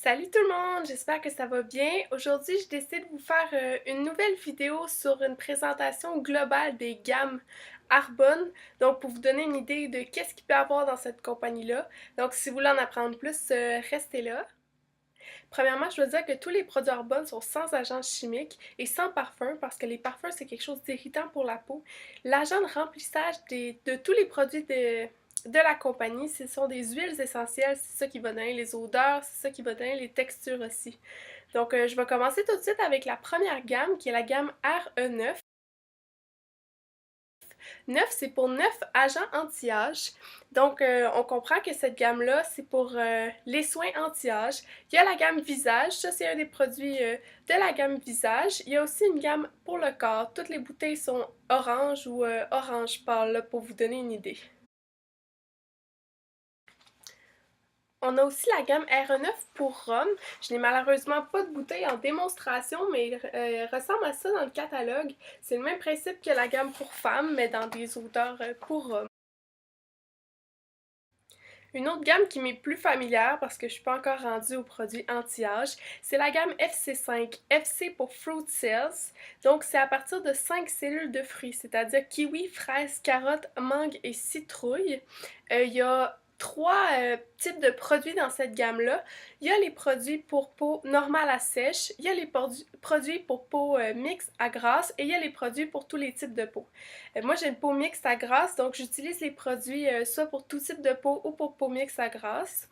Salut tout le monde, j'espère que ça va bien. Aujourd'hui, je décide de vous faire une nouvelle vidéo sur une présentation globale des gammes Arbonne. Donc, pour vous donner une idée de qu'est-ce qu'il peut y avoir dans cette compagnie-là. Donc, si vous voulez en apprendre plus, restez là. Premièrement, je dois dire que tous les produits Arbonne sont sans agents chimiques et sans parfum parce que les parfums, c'est quelque chose d'irritant pour la peau. L'agent de remplissage de tous les produits de la compagnie, ce sont des huiles essentielles, c'est ça qui va donner les odeurs, c'est ça qui va donner les textures aussi. Donc, je vais commencer tout de suite avec la première gamme qui est la gamme RE9. 9, c'est pour 9 agents anti-âge. Donc, on comprend que cette gamme-là, c'est pour les soins anti-âge. Il y a la gamme visage, ça c'est un des produits de la gamme visage. Il y a aussi une gamme pour le corps. Toutes les bouteilles sont orange ou orange pâle, là, pour vous donner une idée. On a aussi la gamme RE9 pour Rhum. Je n'ai malheureusement pas de bouteille en démonstration, mais elle ressemble à ça dans le catalogue. C'est le même principe que la gamme pour femmes, mais dans des odeurs pour Rhum. Une autre gamme qui m'est plus familière parce que je suis pas encore rendue aux produits anti-âge, c'est la gamme FC5. FC pour Fruit Cells. Donc c'est à partir de 5 cellules de fruits, c'est-à-dire kiwi, fraise, carotte, mangue et citrouille. Il y a trois types de produits dans cette gamme-là. Il y a les produits pour peau normale à sèche, il y a les produits pour peau mixte à grasse et il y a les produits pour tous les types de peau. Moi, j'ai une peau mixte à grasse, donc j'utilise les produits soit pour tout type de peau ou pour peau mixte à grasse.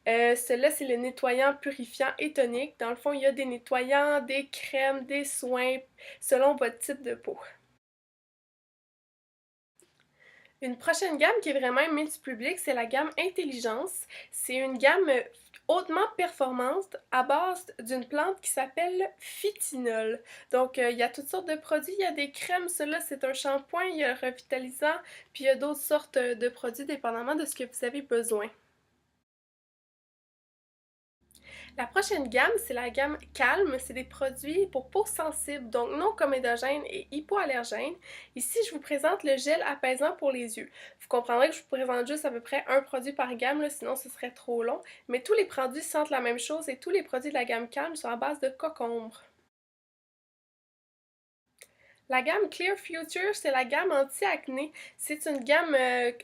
Celui-là, c'est le nettoyant, purifiant et tonique. Dans le fond, il y a des nettoyants, des crèmes, des soins selon votre type de peau. Une prochaine gamme qui est vraiment multi-public, c'est la gamme Intelligence. C'est une gamme hautement performante à base d'une plante qui s'appelle phytinol. Donc, il y a toutes sortes de produits. Il y a des crèmes, cela c'est un shampoing, il y a un revitalisant, puis il y a d'autres sortes de produits dépendamment de ce que vous avez besoin. La prochaine gamme, c'est la gamme Calme. C'est des produits pour peau sensible, donc non comédogènes et hypoallergènes. Ici, je vous présente le gel apaisant pour les yeux. Vous comprendrez que je vous présente juste à peu près un produit par gamme, là, sinon ce serait trop long. Mais tous les produits sentent la même chose et tous les produits de la gamme Calme sont à base de cocombre. La gamme Clear Future, c'est la gamme anti-acné. C'est une gamme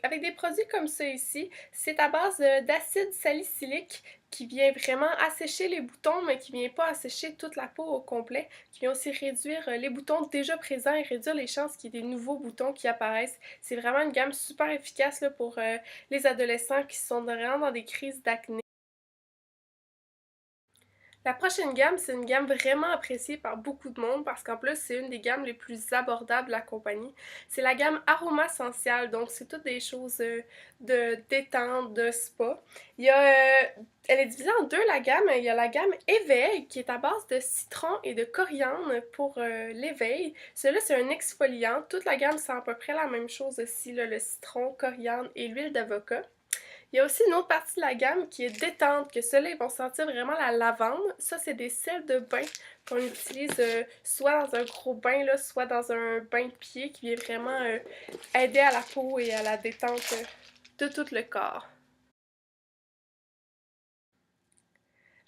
avec des produits comme ça ici. C'est à base d'acide salicylique qui vient vraiment assécher les boutons, mais qui vient pas assécher toute la peau au complet, qui vient aussi réduire les boutons déjà présents et réduire les chances qu'il y ait des nouveaux boutons qui apparaissent. C'est vraiment une gamme super efficace là, pour les adolescents qui sont vraiment dans des crises d'acné. La prochaine gamme, c'est une gamme vraiment appréciée par beaucoup de monde parce qu'en plus, c'est une des gammes les plus abordables de la compagnie. C'est la gamme Aroma Sensial, donc c'est toutes des choses de détente, de spa. Elle est divisée en deux, la gamme. Il y a la gamme Éveil qui est à base de citron et de coriandre pour l'éveil. Celui-là, c'est un exfoliant. Toute la gamme, c'est à peu près la même chose aussi, là, le citron, coriandre et l'huile d'avocat. Il y a aussi une autre partie de la gamme qui est détente, que ceux-là, ils vont sentir vraiment la lavande. Ça, c'est des sels de bain qu'on utilise soit dans un gros bain, là, soit dans un bain de pied qui vient vraiment aider à la peau et à la détente de tout le corps.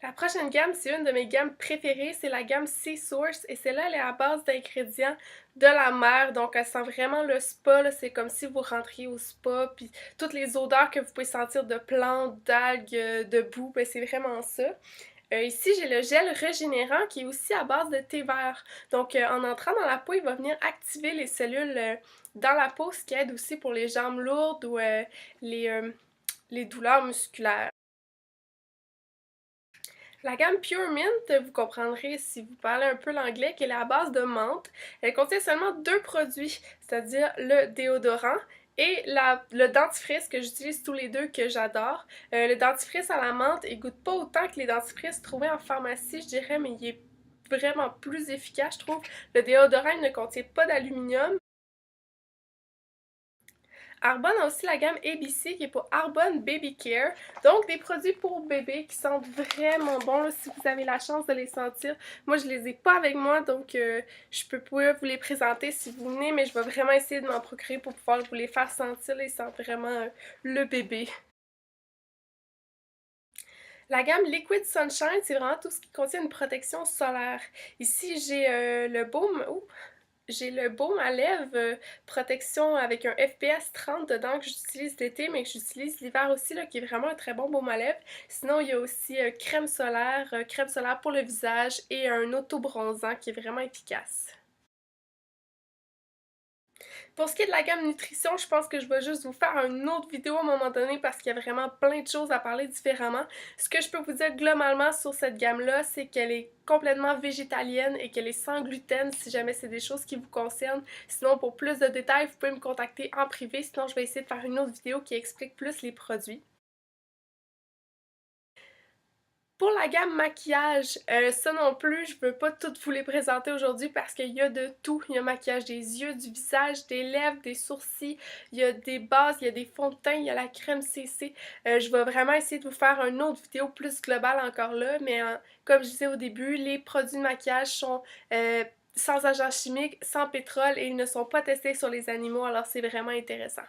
La prochaine gamme, c'est une de mes gammes préférées, c'est la gamme Sea Source et celle-là, elle est à base d'ingrédients de la mer, donc elle sent vraiment le spa, là. C'est comme si vous rentriez au spa, puis toutes les odeurs que vous pouvez sentir de plantes, d'algues, de boue, ben c'est vraiment ça. Ici, j'ai le gel régénérant qui est aussi à base de thé vert. Donc, en entrant dans la peau, il va venir activer les cellules dans la peau, ce qui aide aussi pour les jambes lourdes ou les, euh, les douleurs musculaires. La gamme Pure Mint, vous comprendrez si vous parlez un peu l'anglais, qu'elle est à base de menthe. Elle contient seulement deux produits, c'est-à-dire le déodorant et le dentifrice que j'utilise tous les deux, que j'adore. Le dentifrice à la menthe, il goûte pas autant que les dentifrices trouvés en pharmacie, je dirais, mais il est vraiment plus efficace, je trouve. Le déodorant, il ne contient pas d'aluminium. Arbonne a aussi la gamme ABC qui est pour Arbonne Baby Care. Donc des produits pour bébés qui sentent vraiment bons là, si vous avez la chance de les sentir. Moi je les ai pas avec moi donc je peux pas vous les présenter si vous venez, mais je vais vraiment essayer de m'en procurer pour pouvoir vous les faire sentir. Ils sentent vraiment le bébé. La gamme Liquid Sunshine, c'est vraiment tout ce qui contient une protection solaire. Ici, j'ai le baume à lèvres protection avec un FPS 30 dedans que j'utilise l'été, mais que j'utilise l'hiver aussi, là, qui est vraiment un très bon baume à lèvres. Sinon, il y a aussi crème solaire pour le visage et un auto-bronzant qui est vraiment efficace. Pour ce qui est de la gamme nutrition, je pense que je vais juste vous faire une autre vidéo à un moment donné parce qu'il y a vraiment plein de choses à parler différemment. Ce que je peux vous dire globalement sur cette gamme-là, c'est qu'elle est complètement végétalienne et qu'elle est sans gluten si jamais c'est des choses qui vous concernent. Sinon, pour plus de détails, vous pouvez me contacter en privé. Sinon, je vais essayer de faire une autre vidéo qui explique plus les produits. Pour la gamme maquillage, ça non plus, je veux pas toutes vous les présenter aujourd'hui parce qu'il y a de tout. Il y a maquillage des yeux, du visage, des lèvres, des sourcils, il y a des bases, il y a des fonds de teint, il y a la crème CC. Je vais vraiment essayer de vous faire une autre vidéo plus globale encore là, mais comme je disais au début, les produits de maquillage sont sans agents chimiques, sans pétrole et ils ne sont pas testés sur les animaux, alors c'est vraiment intéressant.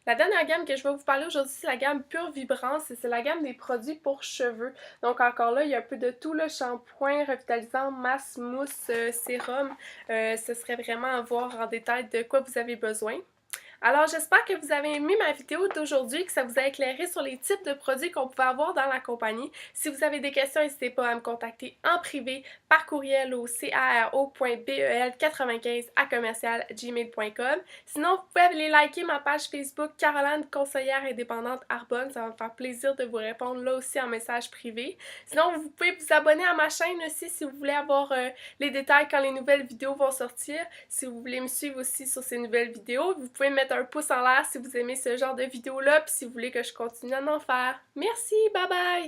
La dernière gamme que je vais vous parler aujourd'hui, c'est la gamme Pure Vibrance et c'est la gamme des produits pour cheveux. Donc encore là, il y a un peu de tout, le shampoing, revitalisant, masse, mousse, sérum. Ce serait vraiment à voir en détail de quoi vous avez besoin. Alors j'espère que vous avez aimé ma vidéo d'aujourd'hui, que ça vous a éclairé sur les types de produits qu'on pouvait avoir dans la compagnie. Si vous avez des questions, n'hésitez pas à me contacter en privé par courriel au caro.bel95@gmail.com. Sinon, vous pouvez aller liker ma page Facebook Caroline Conseillère Indépendante Arbonne, ça va me faire plaisir de vous répondre là aussi en message privé. Sinon, vous pouvez vous abonner à ma chaîne aussi si vous voulez avoir les détails quand les nouvelles vidéos vont sortir. Si vous voulez me suivre aussi sur ces nouvelles vidéos, vous pouvez mettre un pouce en l'air si vous aimez ce genre de vidéo-là, puis si vous voulez que je continue à en faire. Merci, bye bye!